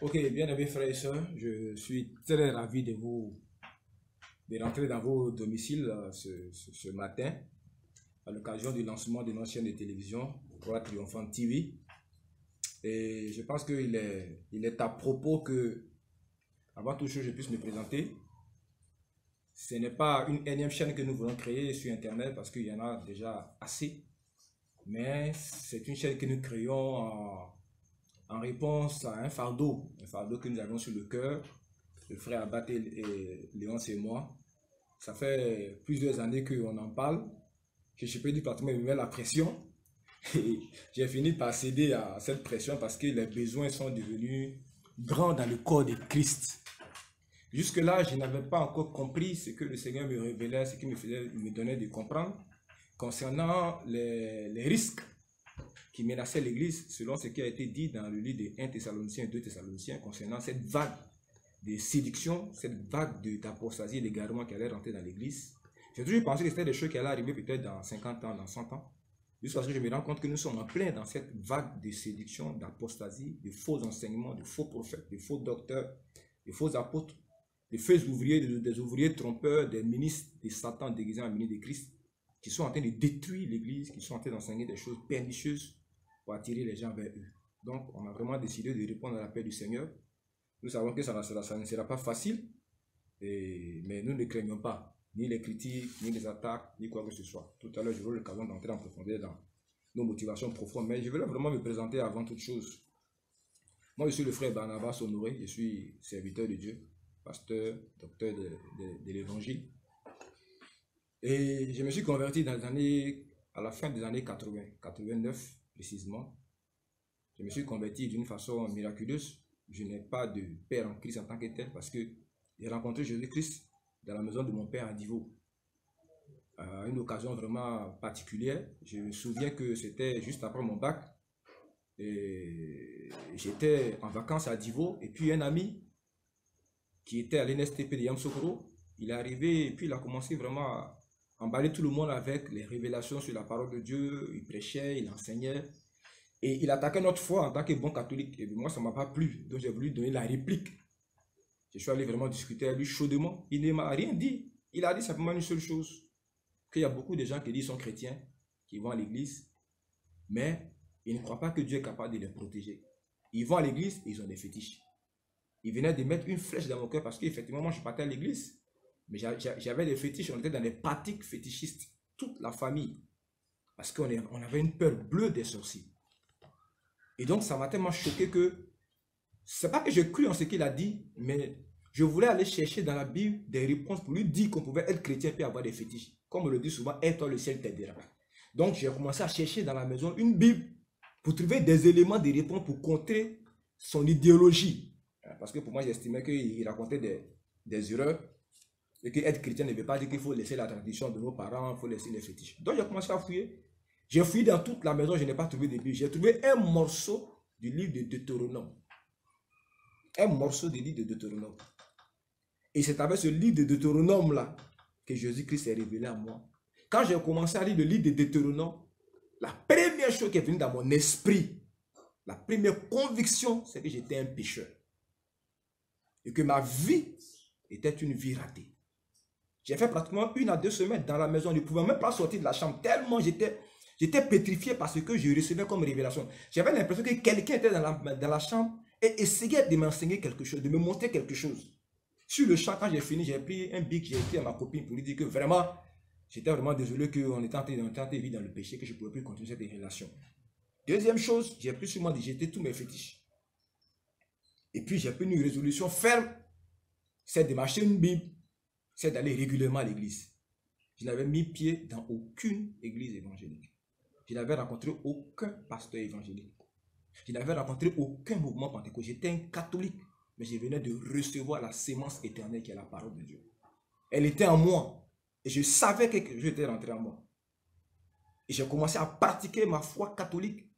Ok, bien aimés frères et sœurs, je suis très ravi de rentrer dans vos domiciles ce matin à l'occasion du lancement de notre chaîne de télévision, Roi Triomphant TV. Et je pense qu'il est à propos que, avant toute chose, je puisse me présenter. Ce n'est pas une énième chaîne que nous voulons créer sur Internet parce qu'il y en a déjà assez, mais c'est une chaîne que nous créons en réponse à un fardeau que nous avons sur le cœur, le frère Abaté et Léonce et moi. Ça fait plusieurs années qu'on en parle, que je peux dire pratiquement il me met la pression. Et j'ai fini par céder à cette pression parce que les besoins sont devenus grands dans le corps de Christ. Jusque-là, je n'avais pas encore compris ce que le Seigneur me révélait, ce qu'il me donnait de comprendre concernant les risques qui menaçaient l'Église, selon ce qui a été dit dans le livre de 1 Thessaloniciens et 2 Thessaloniciens, concernant cette vague de séduction, cette vague d'apostasie et d'égarement qui allait rentrer dans l'Église. J'ai toujours pensé que c'était des choses qui allaient arriver peut-être dans 50 ans, dans 100 ans, jusqu'à ce que je me rende compte que nous sommes en plein dans cette vague de séduction, d'apostasie, de faux enseignements, de faux prophètes, de faux docteurs, de faux apôtres, de faux ouvriers, des ouvriers trompeurs, des ministres de Satan déguisés en ministres de Christ, qui sont en train de détruire l'Église, qui sont en train d'enseigner des choses pernicieuses pour attirer les gens vers eux. Donc, on a vraiment décidé de répondre à l'appel du Seigneur. Nous savons que ça ne sera pas facile, mais nous ne craignons pas ni les critiques, ni les attaques, ni quoi que ce soit. Tout à l'heure, j'aurai l'occasion d'entrer en profondeur dans nos motivations profondes, mais je vais vraiment me présenter avant toute chose. Moi, je suis le frère Barnabas Honoré, je suis serviteur de Dieu, pasteur, docteur de l'Évangile. Et je me suis converti à la fin des années 80, 89 précisément. Je me suis converti d'une façon miraculeuse. Je n'ai pas de père en Christ en tant que tel parce que j'ai rencontré Jésus-Christ dans la maison de mon père à Divo. À une occasion vraiment particulière. Je me souviens que c'était juste après mon bac. J'étais en vacances à Divo et puis un ami qui était à l'NSTP de Yamsoukro, il est arrivé et puis il a commencé vraiment à emballer tout le monde avec les révélations sur la parole de Dieu. Il prêchait, il enseignait. Et il attaquait notre foi en tant que bon catholique. Et moi, ça ne m'a pas plu. Donc, j'ai voulu donner la réplique. Je suis allé vraiment discuter avec lui chaudement. Il ne m'a rien dit. Il a dit simplement une seule chose. Qu'il y a beaucoup de gens qui disent qu'ils sont chrétiens, qui vont à l'église, mais ils ne croient pas que Dieu est capable de les protéger. Ils vont à l'église et ils ont des fétiches. Il venait de mettre une flèche dans mon cœur parce qu'effectivement, moi, je partais à l'église. Mais j'avais des fétiches. On était dans des pratiques fétichistes. Toute la famille. Parce qu'on avait une peur bleue des sorciers. Et donc, ça m'a tellement choqué que, c'est pas que je cru en ce qu'il a dit, mais je voulais aller chercher dans la Bible des réponses pour lui dire qu'on pouvait être chrétien et avoir des fétiches. Comme on le dit souvent, aide-toi, le ciel t'aidera. Donc, j'ai commencé à chercher dans la maison une Bible pour trouver des éléments de réponse pour contrer son idéologie. Parce que pour moi, j'estimais qu'il racontait des erreurs et qu'être chrétien ne veut pas dire qu'il faut laisser la tradition de nos parents, il faut laisser les fétiches. Donc, j'ai commencé à fouiller. J'ai fouillé dans toute la maison, je n'ai pas trouvé de Bible. J'ai trouvé un morceau du livre de Deutéronome. Un morceau du livre de Deutéronome. Et c'est avec ce livre de Deutéronome-là que Jésus-Christ est révélé à moi. Quand j'ai commencé à lire le livre de Deutéronome, la première chose qui est venue dans mon esprit, la première conviction, c'est que j'étais un pécheur. Et que ma vie était une vie ratée. J'ai fait pratiquement 1 à 2 semaines dans la maison. Je ne pouvais même pas sortir de la chambre tellement j'étais pétrifié par ce que je recevais comme révélation. J'avais l'impression que quelqu'un était dans la chambre et essayait de m'enseigner quelque chose, de me montrer quelque chose. Sur le champ, quand j'ai fini, j'ai pris un bic, j'ai écrit à ma copine pour lui dire que vraiment, j'étais vraiment désolé qu'on était en train de vivre dans le péché, que je ne pouvais plus continuer cette relation. Deuxième chose, j'ai pris sur moi de jeter tous mes fétiches. Et puis j'ai pris une résolution ferme, c'est de m'acheter une Bible, c'est d'aller régulièrement à l'église. Je n'avais mis pied dans aucune église évangélique. Je n'avais rencontré aucun pasteur évangélique. Je n'avais rencontré aucun mouvement pentecôtiste. J'étais un catholique, mais je venais de recevoir la sémence éternelle qui est la parole de Dieu. Elle était en moi. Et je savais que quelque chose était rentré en moi. Et j'ai commencé à pratiquer ma foi catholique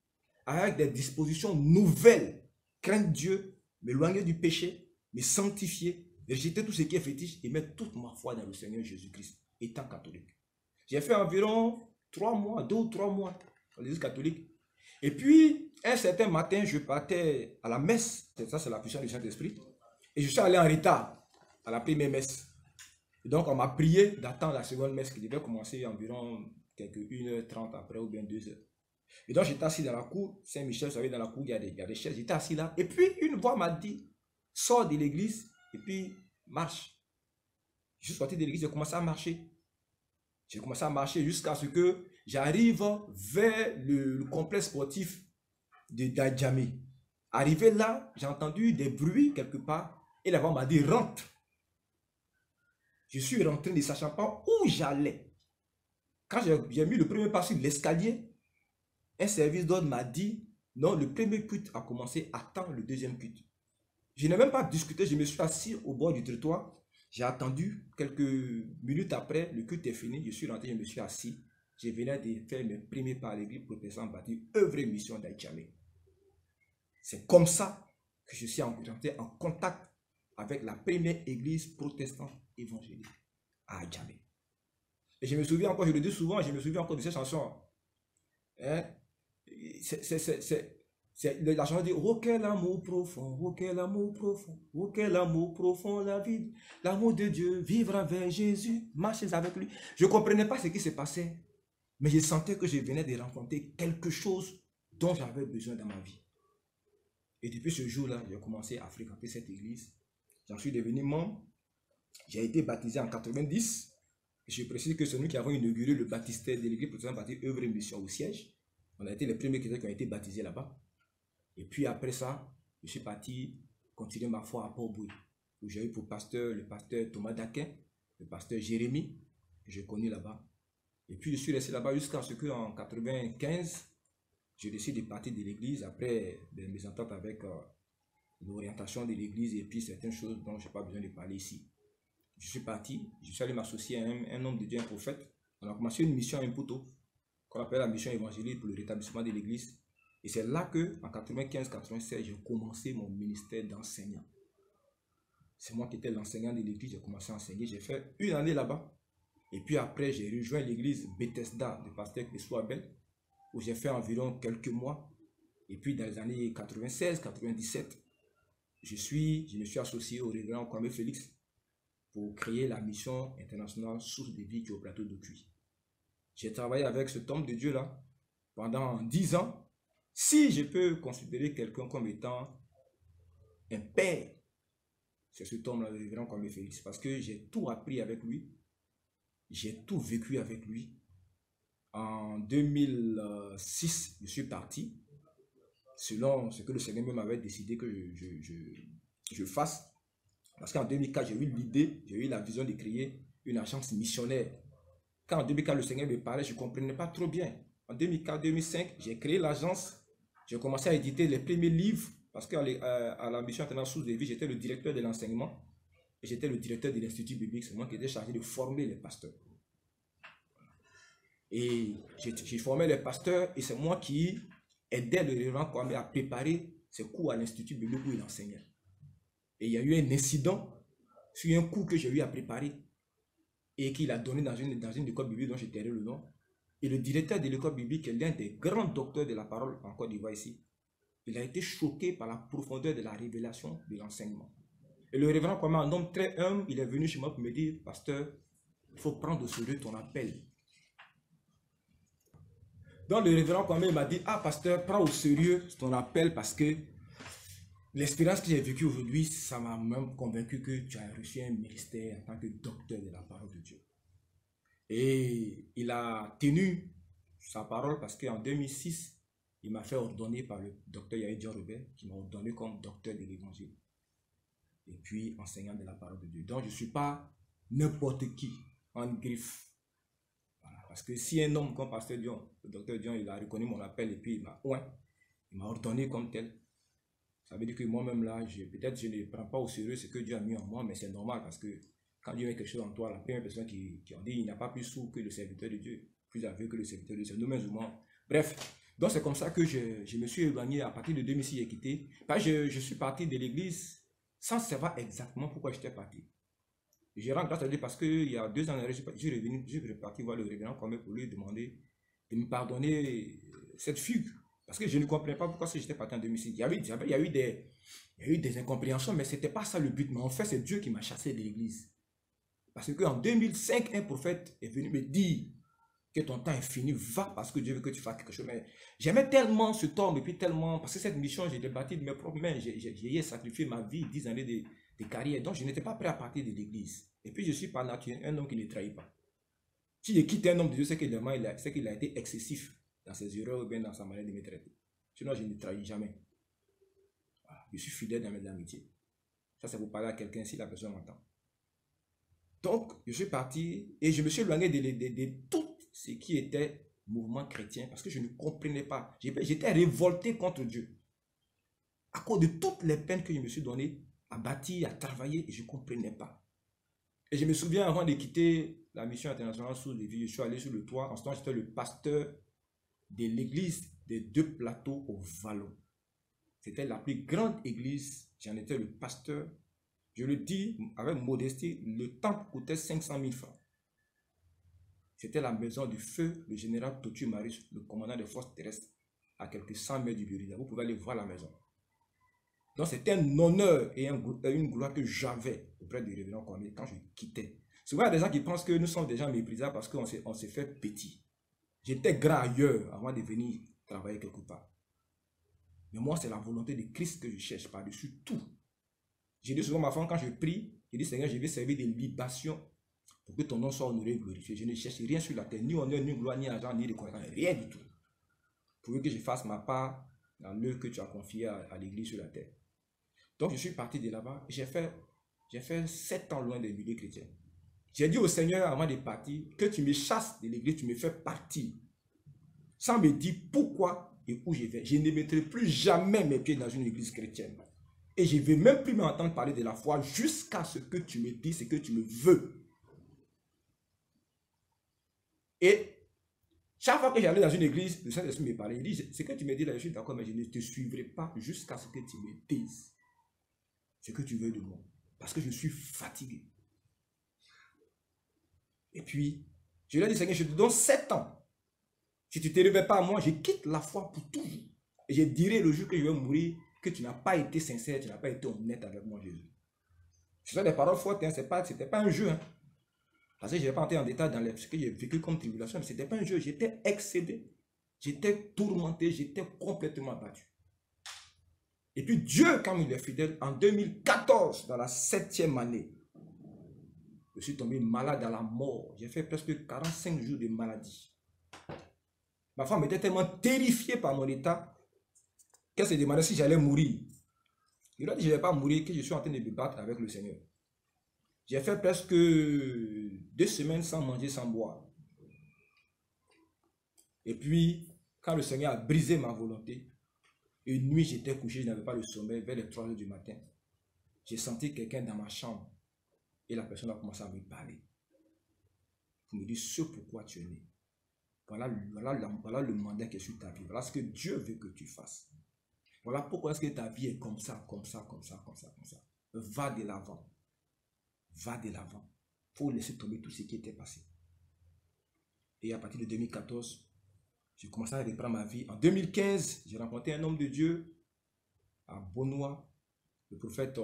avec des dispositions nouvelles. Craindre Dieu, m'éloigner du péché, me sanctifier, rejeter tout ce qui est fétiche et mettre toute ma foi dans le Seigneur Jésus-Christ, étant catholique. J'ai fait environ 3 mois, 2 ou 3 mois dans l'église catholique. Et puis, Un certain matin, je partais à la messe. Ça, c'est la puissance du Saint-Esprit. Et je suis allé en retard à la première messe. Et donc, on m'a prié d'attendre la seconde messe qui devait commencer environ quelques 1h30 après ou bien 2h. Et donc, j'étais assis dans la cour. Saint-Michel, vous savez, dans la cour, il y a des chaises. J'étais assis là. Et puis, une voix m'a dit, sors de l'église et puis marche. Je suis sorti de l'église, j'ai commencé à marcher. J'ai commencé à marcher jusqu'à ce que j'arrive vers le complexe sportif de Dajamé. Arrivé là, j'ai entendu des bruits quelque part et la voix m'a dit rentre. Je suis rentré ne sachant pas où j'allais. Quand j'ai mis le premier pas sur l'escalier, un service d'ordre m'a dit non, le premier culte a commencé, attends le deuxième culte. Je n'ai même pas discuté, je me suis assis au bord du trottoir. J'ai attendu quelques minutes après, le culte est fini, je suis rentré, je me suis assis. Je venais de faire mes premiers pas à l'église protestante bâtie, œuvre et mission d'Aïtchamé. C'est comme ça que je suis entré en contact avec la première église protestante évangélique à Aïtchamé. Et je me souviens encore, je le dis souvent, je me souviens encore de cette chanson. Hein? La chanson dit, oh quel amour profond, oh quel amour profond, oh quel amour profond la vie, l'amour de Dieu, vivre avec Jésus, marcher avec lui. Je ne comprenais pas ce qui se passait, mais je sentais que je venais de rencontrer quelque chose dont j'avais besoin dans ma vie. Et depuis ce jour-là, j'ai commencé à fréquenter cette église. J'en suis devenu membre. J'ai été baptisé en 90. Je précise que c'est nous qui avons inauguré le baptistère de l'église protestante baptiste œuvre et mission au siège. On a été les premiers chrétiens qui ont été baptisés là-bas. Et puis après ça, je suis parti continuer ma foi à Port-Bouille, où j'ai eu pour pasteur le pasteur Thomas Daquin, le pasteur Jérémie, que j'ai connu là-bas. Et puis je suis resté là-bas jusqu'à ce qu'en 95, je décide de partir de l'église après des mésententes avec l'orientation de l'église et puis certaines choses dont je n'ai pas besoin de parler ici. Je suis parti, je suis allé m'associer à un homme de Dieu, un prophète. On a commencé une mission à Mputo, qu'on appelle la mission évangélique pour le rétablissement de l'église. Et c'est là que, en 95-96, j'ai commencé mon ministère d'enseignant. C'est moi qui étais l'enseignant de l'église, j'ai commencé à enseigner. J'ai fait une année là-bas. Et puis après, j'ai rejoint l'église Bethesda de pasteur Christo Abel, où j'ai fait environ quelques mois. Et puis dans les années 96-97, je me suis associé au révérend Kwame Félix pour créer la mission internationale Source de vie qui est au plateau de Cuy. J'ai travaillé avec cet homme de Dieu-là pendant 10 ans. Si je peux considérer quelqu'un comme étant un père, c'est cet homme-là, le révérend Kwame Félix, parce que j'ai tout appris avec lui, j'ai tout vécu avec lui. En 2006, je suis parti, selon ce que le Seigneur m'avait décidé que je fasse. Parce qu'en 2004, j'ai eu l'idée, j'ai eu la vision de créer une agence missionnaire. Quand en 2004, le Seigneur me parlait, je ne comprenais pas trop bien. En 2004-2005, j'ai créé l'agence. J'ai commencé à éditer les premiers livres. Parce qu'à la mission internationale Source de vie, j'étais le directeur de l'enseignement. Et j'étais le directeur de l'Institut biblique. C'est moi qui étais chargé de former les pasteurs. Et j'ai formé les pasteurs et c'est moi qui aidais le révérend Kwame à préparer ses cours à l'Institut biblique où il enseignait. Et il y a eu un incident sur un cours que j'ai eu à préparer et qu'il a donné dans une école biblique dont j'ai tairé le nom. Et le directeur de l'école biblique est l'un des grands docteurs de la parole en Côte d'Ivoire ici. Il a été choqué par la profondeur de la révélation de l'enseignement. Et le révérend Kwame, un homme très humble, il est venu chez moi pour me dire, pasteur, il faut prendre au sérieux ton appel. Donc le révérend Kwame m'a dit, ah pasteur, prends au sérieux ton appel parce que l'expérience que j'ai vécue aujourd'hui, ça m'a même convaincu que tu as reçu un ministère en tant que docteur de la parole de Dieu. Et il a tenu sa parole parce qu'en 2006, il m'a fait ordonner par le docteur Yahi John Robert, qui m'a ordonné comme docteur de l'évangile. Et puis enseignant de la parole de Dieu. Donc je ne suis pas n'importe qui en griffe. Voilà. Parce que si un homme comme pasteur Dion, le docteur Dion, il a reconnu mon appel et puis il m'a ordonné comme tel. Ça veut dire que moi-même là, peut-être je ne prends pas au sérieux ce que Dieu a mis en moi, mais c'est normal parce que quand Dieu met quelque chose en toi, la première personne qui en dit, il n'a pas plus sourd que le serviteur de Dieu, plus aveugle que le serviteur de Dieu, c'est nous-mêmes humains. Bref, donc c'est comme ça que je me suis éloigné à partir de 2006, j'ai quitté. Je suis parti de l'église sans savoir exactement pourquoi j'étais parti. Je rends grâce à Dieu parce qu'il y a 2 ans, je suis reparti voir le révérend Kwame pour lui demander de me pardonner cette fugue Parce que je ne comprenais pas pourquoi j'étais parti en 2006. Il y a eu des incompréhensions, mais ce n'était pas ça le but. Mais en fait, c'est Dieu qui m'a chassé de l'église. Parce qu'en 2005, un prophète est venu me dire que ton temps est fini, va parce que Dieu veut que tu fasses quelque chose. Mais j'aimais tellement ce temps, et puis tellement, parce que cette mission, j'ai bâti de mes propres mains, j'ai sacrifié ma vie, 10 années de carrière, donc je n'étais pas prêt à partir de l'église. Et puis je suis par nature un homme qui ne trahit pas. Si je quitte un homme de Dieu, c'est qu'il a été excessif dans ses erreurs ou bien dans sa manière de me traiter. Sinon, je ne trahis jamais. Voilà. Je suis fidèle dans mes amitiés. Ça, c'est pour parler à quelqu'un si la personne m'entend. Donc, je suis parti et je me suis éloigné de tout ce qui était mouvement chrétien parce que je ne comprenais pas. J'étais révolté contre Dieu à cause de toutes les peines que je me suis données à bâtir, à travailler et je ne comprenais pas. Et je me souviens avant de quitter la mission internationale sous les vies, je suis allé sur le toit. En ce temps, j'étais le pasteur de l'église des 2 plateaux au Vallon. C'était la plus grande église. J'en étais le pasteur. Je le dis avec modestie, le temple coûtait 500 000 francs. C'était la maison du feu, le général Totu Marius, le commandant des forces terrestres, à quelques 100 mètres du Burida. Vous pouvez aller voir la maison. Donc c'était un honneur et une gloire que j'avais auprès du révérend Kwame quand je quittais. Souvent, il y a des gens qui pensent que nous sommes des gens méprisables parce qu'on s'est fait petit. J'étais grand ailleurs avant de venir travailler quelque part. Mais moi, c'est la volonté de Christ que je cherche par-dessus tout. J'ai dit souvent à ma femme, quand je prie, je dis Seigneur, je vais servir de libation pour que ton nom soit honoré et glorifié. Je ne cherche rien sur la terre, ni honneur, ni gloire, ni argent, ni reconnaissance, rien du tout. Pour que je fasse ma part dans l'œuvre que tu as confiée à l'église sur la terre. Donc, je suis parti de là-bas. J'ai fait 7 ans loin des milieux chrétiens. J'ai dit au Seigneur avant de partir que tu me chasses de l'église, tu me fais partir. Sans me dire pourquoi et où je vais. Je ne mettrai plus jamais mes pieds dans une église chrétienne. Et je ne vais même plus m'entendre parler de la foi jusqu'à ce que tu me dis ce que tu me veux. Et chaque fois que j'allais dans une église, le Saint-Esprit me parlait. Il dit, ce que tu me dis là, je suis d'accord, mais je ne te suivrai pas jusqu'à ce que tu me dises ce que tu veux de moi. Parce que je suis fatigué. Et puis, je lui ai dit, Seigneur, je te donne 7 ans. Si tu ne te réveilles pas à moi, je quitte la foi pour toujours. Et je dirai le jour que je vais mourir que tu n'as pas été sincère, tu n'as pas été honnête avec moi, Jésus. Ce sont des paroles fortes, hein, c'était pas un jeu. Hein. Parce que je ne vais pas entrer en détail dans ce que j'ai vécu comme tribulation, mais ce n'était pas un jeu. J'étais excédé, j'étais tourmenté, j'étais complètement abattu. Et puis Dieu, quand il est fidèle, en 2014, dans la 7e année, je suis tombé malade à la mort. J'ai fait presque 45 jours de maladie. Ma femme était tellement terrifiée par mon état qu'elle se demandait si j'allais mourir. Je lui ai dit que je ne vais pas mourir, que je suis en train de me battre avec le Seigneur. J'ai fait presque 2 semaines sans manger, sans boire. Et puis, quand le Seigneur a brisé ma volonté, une nuit j'étais couché, je n'avais pas le sommeil, vers les 3 heures du matin. J'ai senti quelqu'un dans ma chambre et la personne a commencé à me parler. Pour me dire ce pourquoi tu es né. Voilà le mandat qui est sur ta vie. Voilà ce que Dieu veut que tu fasses. Voilà pourquoi est-ce que ta vie est comme ça, comme ça, comme ça, comme ça, comme ça. Va de l'avant. Va de l'avant. Il faut laisser tomber tout ce qui était passé. Et à partir de 2014, j'ai commencé à reprendre ma vie. En 2015, j'ai rencontré un homme de Dieu à Bonois, le prophète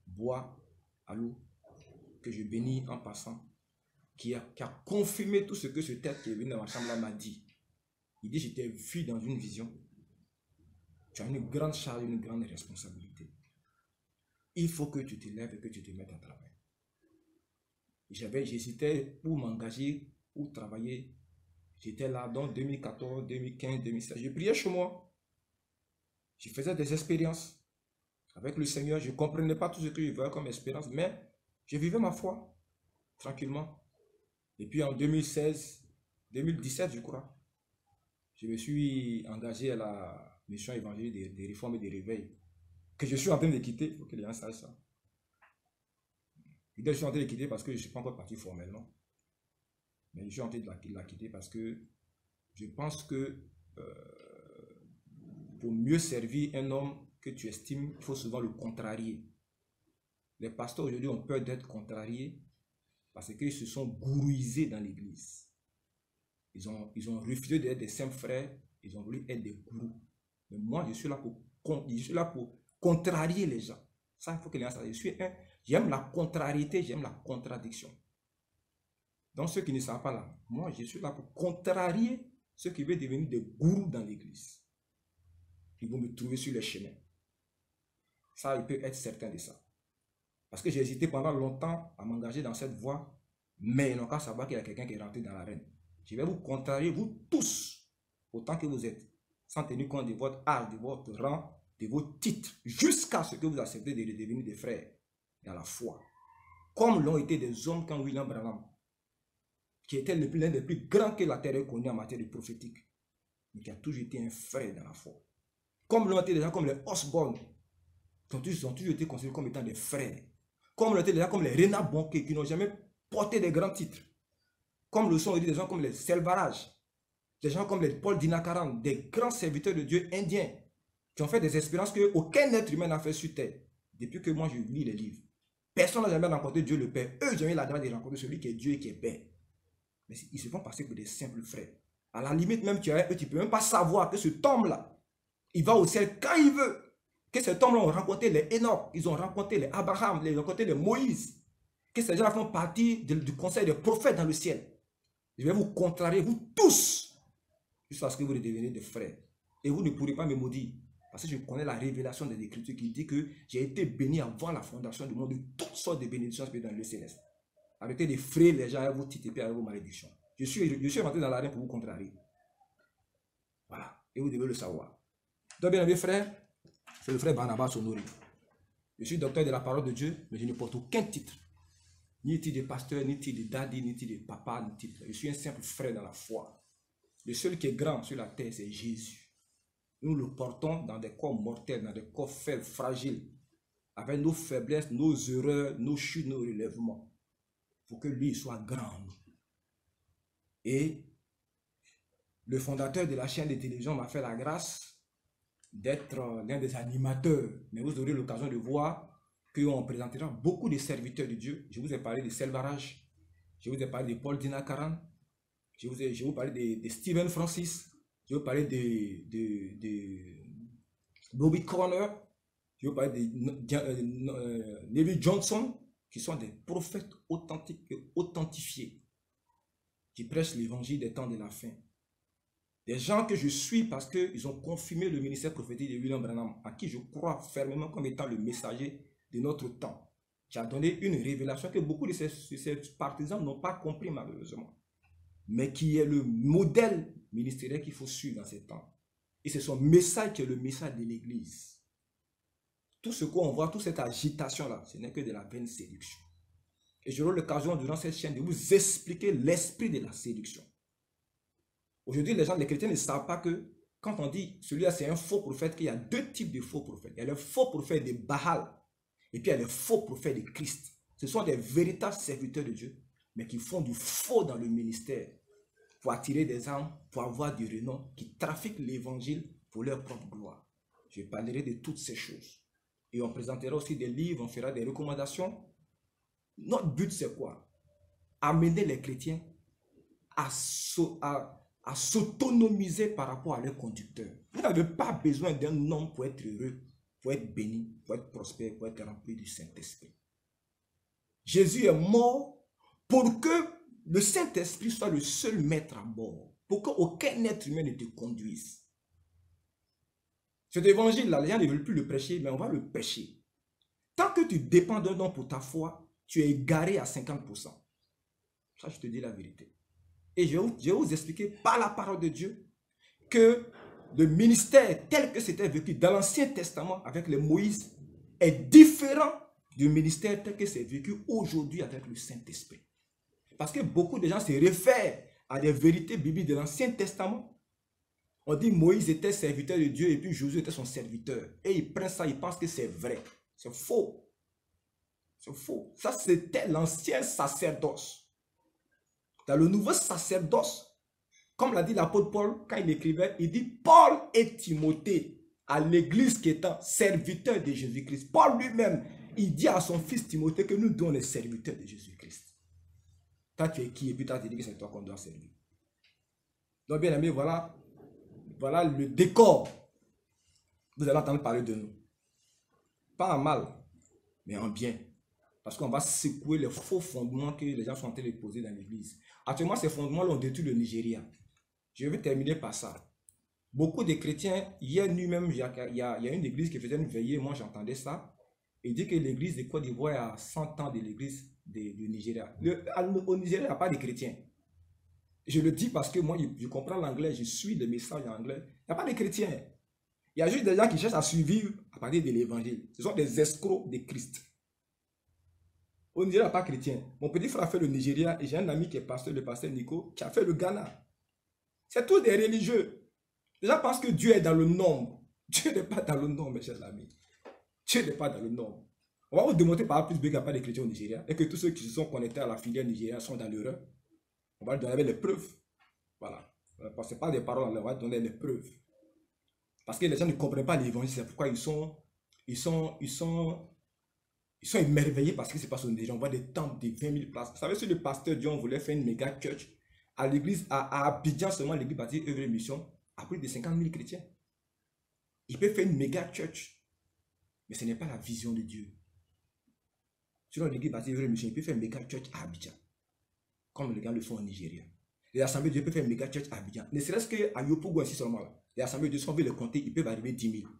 Bois Alou, que je bénis en passant, qui a confirmé tout ce que ce tête qui est venu dans ma chambre là m'a dit. Il dit, je t'ai vu dans une vision. Tu as une grande charge, une grande responsabilité. Il faut que tu te lèves et que tu te mettes à travail. J'hésitais pour m'engager, pour travailler. J'étais là dans 2014, 2015, 2016. Je priais chez moi. Je faisais des expériences avec le Seigneur. Je ne comprenais pas tout ce que je voyais comme expérience, mais je vivais ma foi tranquillement. Et puis en 2016, 2017 je crois, je me suis engagé à la mission évangélique des réformes et des réveils, que je suis en train de quitter. Il faut que les gens sachent ça. Je suis en train de quitter parce que je ne suis pas encore parti formellement. Mais je suis en train de la quitter parce que je pense que pour mieux servir un homme que tu estimes, il faut souvent le contrarier. Les pasteurs aujourd'hui ont peur d'être contrariés parce qu'ils se sont gourouisés dans l'église. Ils ont refusé d'être des simples frères Ils ont voulu être des gourous. Mais moi, je suis là pour contrarier les gens. Ça, il faut que les gens sachent. J'aime la contrariété, j'aime la contradiction. Donc, ceux qui ne savent pas là, moi, je suis là pour contrarier ceux qui veulent devenir des gourous dans l'église. Ils vont me trouver sur les chemins. Ça, il peut être certain de ça. Parce que j'ai hésité pendant longtemps à m'engager dans cette voie, mais ils n'ont qu'à savoir qu'il y a quelqu'un qui est rentré dans l'arène. Je vais vous contrarier, vous tous, autant que vous êtes, sans tenir compte de votre âge, de votre rang, de vos titres, jusqu'à ce que vous acceptez de devenir des frères dans la foi. Comme l'ont été des hommes comme William Branham, qui était l'un des plus grands que la terre ait connu en matière de prophétique, mais qui a toujours été un frère dans la foi. Comme l'ont été des gens comme les Osborne, qui ont toujours été considérés comme étant des frères. Comme l'ont été des gens comme les Rena Bonke, qui n'ont jamais porté des grands titres. Comme le sont des gens comme les Selvaraj, des gens comme les Paul Dinakaran, des grands serviteurs de Dieu indiens, qui ont fait des expériences qu'aucun être humain n'a fait sur terre, depuis que moi je lis les livres. Personne n'a jamais rencontré Dieu le Père. Eux, ils ont eu la grâce de rencontrer celui qui est Dieu et qui est Père. Mais ils se font passer pour des simples frères. À la limite, même tu ne peux même pas savoir que ce homme-là, il va au ciel quand il veut. Que cet homme-là ont rencontré les Enoch, ils ont rencontré les Abraham, ils ont rencontré les Moïse. Que ces gens-là font partie du conseil des prophètes dans le ciel. Je vais vous contrarier, vous tous, jusqu'à ce que vous deveniez des frères. Et vous ne pourrez pas me maudire. Parce que je connais la révélation des Écritures qui dit que j'ai été béni avant la fondation du monde de toutes sortes de bénédictions dans le céleste. Arrêtez de frayer les gens à vos titres et à vos malédictions. Je suis rentré dans l'arène pour vous contrarier. Voilà. Et vous devez le savoir. Donc, bien aimés frères, c'est le frère Barnabas Honoré. Je suis docteur de la parole de Dieu, mais je ne porte aucun titre. Ni titre de pasteur, ni titre de daddy, ni titre de papa, ni titre. Je suis un simple frère dans la foi. Le seul qui est grand sur la terre, c'est Jésus. Nous le portons dans des corps mortels, dans des corps faibles, fragiles, avec nos faiblesses, nos erreurs, nos chutes, nos relèvements, pour que lui soit grand. Et le fondateur de la chaîne de télévision m'a fait la grâce d'être l'un des animateurs. Mais vous aurez l'occasion de voir qu'on présentera beaucoup de serviteurs de Dieu. Je vous ai parlé de Selvaraj, je vous ai parlé de Paul Dinakaran, je vous parlé de Stephen Francis, je vous parler de Bobby Corner, je vous parler de Neville Johnson, qui sont des prophètes authentiques et authentifiés, qui prêchent l'évangile des temps de la fin. Des gens que je suis parce qu'ils ont confirmé le ministère prophétique de William Branham, à qui je crois fermement comme étant le messager de notre temps, qui a donné une révélation que beaucoup de ces partisans n'ont pas compris malheureusement, mais qui est le modèle ministériel qu'il faut suivre dans ces temps. Et c'est son message qui est le message de l'Église. Tout ce qu'on voit, toute cette agitation-là, ce n'est que de la vaine séduction. Et j'aurai l'occasion durant cette chaîne de vous expliquer l'esprit de la séduction. Aujourd'hui, les chrétiens ne savent pas que quand on dit celui-là c'est un faux prophète, qu'il y a deux types de faux prophètes. Il y a le faux prophète de Baal et puis il y a le faux prophète de Christ. Ce sont des véritables serviteurs de Dieu, mais qui font du faux dans le ministère pour attirer des âmes, pour avoir du renom, qui trafiquent l'évangile pour leur propre gloire. Je parlerai de toutes ces choses. Et on présentera aussi des livres, on fera des recommandations. Notre but c'est quoi? Amener les chrétiens à s'autonomiser par rapport à leurs conducteurs. Vous n'avez pas besoin d'un homme pour être heureux, pour être béni, pour être prospère, pour être rempli du Saint-Esprit. Jésus est mort pour que le Saint-Esprit soit le seul maître à bord, pour qu'aucun être humain ne te conduise. Cet évangile-là, les gens ne veulent plus le prêcher, mais on va le prêcher. Tant que tu dépends d'un homme pour ta foi, tu es égaré à 50%. Ça, je te dis la vérité. Et je vais vous expliquer par la parole de Dieu que le ministère tel que c'était vécu dans l'Ancien Testament avec les Moïse est différent du ministère tel que c'est vécu aujourd'hui avec le Saint-Esprit. Parce que beaucoup de gens se réfèrent à des vérités bibliques de l'Ancien Testament. On dit Moïse était serviteur de Dieu et puis Josué était son serviteur. Et ils prennent ça, ils pensent que c'est vrai. C'est faux. C'est faux. Ça, c'était l'ancien sacerdoce. Dans le nouveau sacerdoce, comme l'a dit l'apôtre Paul, quand il écrivait, il dit Paul et Timothée à l'église qui est un serviteur de Jésus-Christ. Paul lui-même, il dit à son fils Timothée que nous devons les serviteurs de Jésus-Christ. Toi, tu es qui? Et puis toi, tu dis que c'est toi qu'on doit servir. Donc, bien aimé, voilà voilà le décor. Vous allez entendre parler de nous. Pas en mal, mais en bien. Parce qu'on va secouer les faux fondements que les gens sont en train de poser dans l'église. Actuellement, ces fondements-là ont détruit le Nigeria. Je vais terminer par ça. Beaucoup de chrétiens, hier nuit même, il y a une église qui faisait une veillée, moi j'entendais ça. Il dit que l'église de Côte d'Ivoire a 100 ans de l'église du Nigeria. Au Nigeria, il n'y a pas de chrétiens. Je le dis parce que moi, je comprends l'anglais, je suis les messages en anglais. Il n'y a pas de chrétiens. Il y a juste des gens qui cherchent à survivre à partir de l'évangile. Ce sont des escrocs de Christ. Au Nigeria, il n'y a pas de chrétiens. Mon petit frère a fait le Nigeria et j'ai un ami qui est pasteur, le pasteur Nico, qui a fait le Ghana. C'est tous des religieux. Les gens pensent que Dieu est dans le nombre. Dieu n'est pas dans le nombre, mes chers amis. Dieu n'est pas dans le nombre. On va vous démontrer par A plus B qu'il n'y a pas de chrétiens au Nigeria et que tous ceux qui se sont connectés à la filière Nigeria sont dans l'erreur. On va leur donner les preuves. Voilà. Ce n'est pas des paroles, on va donner les preuves. Parce que les gens ne comprennent pas l'évangile, c'est pourquoi ils sont émerveillés par ce qui se passe au Nigeria. On voit des temples de 20 000 places. Vous savez, si le pasteur Dion voulait faire une méga church à l'église, à Abidjan seulement, l'église baptiste œuvre et mission, à plus de 50 000 chrétiens. Il peut faire une méga church, mais ce n'est pas la vision de Dieu. Selon l'église baptiste œuvre et mission, il peut faire une méga church à Abidjan, comme les gars le font au Nigeria. Les assemblées de Dieu peuvent faire une méga church à Abidjan. Ne serait-ce qu'à Yopougon, ainsi seulement là. Les assemblées de Dieu, si on veut les compter, ils peuvent arriver 10 000.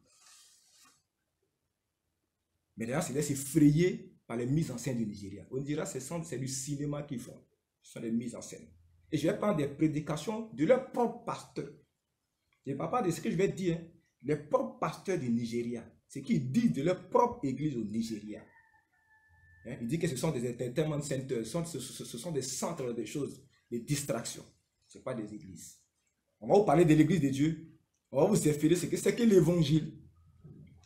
Mais les gens se laissent effrayer par les mises en scène du Nigeria. Au Nigeria, c'est du cinéma qu'ils font. Ce sont des mises en scène. Et je vais prendre des prédications de leurs propres pasteurs. Je ne parle pas de ce que je vais dire. Hein. Les propres pasteurs du Nigeria. Ce qu'ils disent de leur propre église au Nigeria. Hein? Ils disent que ce sont des entertainment centers. Ce sont des centres de choses, des distractions. Ce n'est pas des églises. On va vous parler de l'église de Dieu. On va vous référer ce que c'est que l'évangile.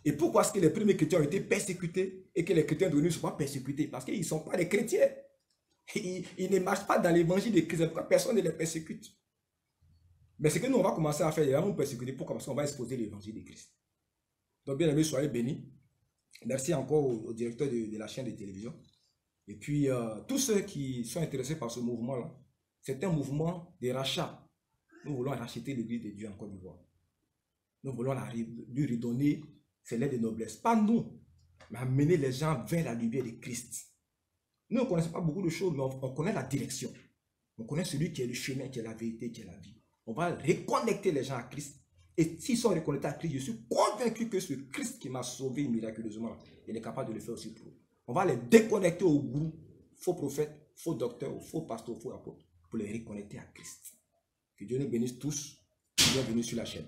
Et pourquoi est-ce que les premiers chrétiens ont été persécutés et que les chrétiens d'aujourd'hui ne sont pas persécutés? Parce qu'ils ne sont pas des chrétiens. Ils ne marchent pas dans l'évangile de Christ. Pourquoi personne ne les persécute? Mais ce que nous, on va commencer à faire, ils vont nous persécuter. Pourquoi? Parce qu'on va exposer l'évangile de Christ. Donc, bien aimés, soyez bénis. Merci encore au directeur de la chaîne de télévision. Et puis, tous ceux qui sont intéressés par ce mouvement-là, c'est un mouvement de rachat. Nous voulons racheter l'église de Dieu en Côte d'Ivoire. Nous voulons lui redonner ses lettres de noblesse. Pas nous, mais amener les gens vers la lumière de Christ. Nous ne connaissons pas beaucoup de choses, mais on connaît la direction. On connaît celui qui est le chemin, qui est la vérité, qui est la vie. On va reconnecter les gens à Christ. Et s'ils sont reconnectés à Christ, je suis convaincu que ce Christ qui m'a sauvé miraculeusement, il est capable de le faire aussi pour eux. On va les déconnecter au gourou, faux prophètes, faux docteurs, faux pasteurs, faux apôtres, pour les reconnecter à Christ. Que Dieu nous bénisse tous. Bienvenue sur la chaîne.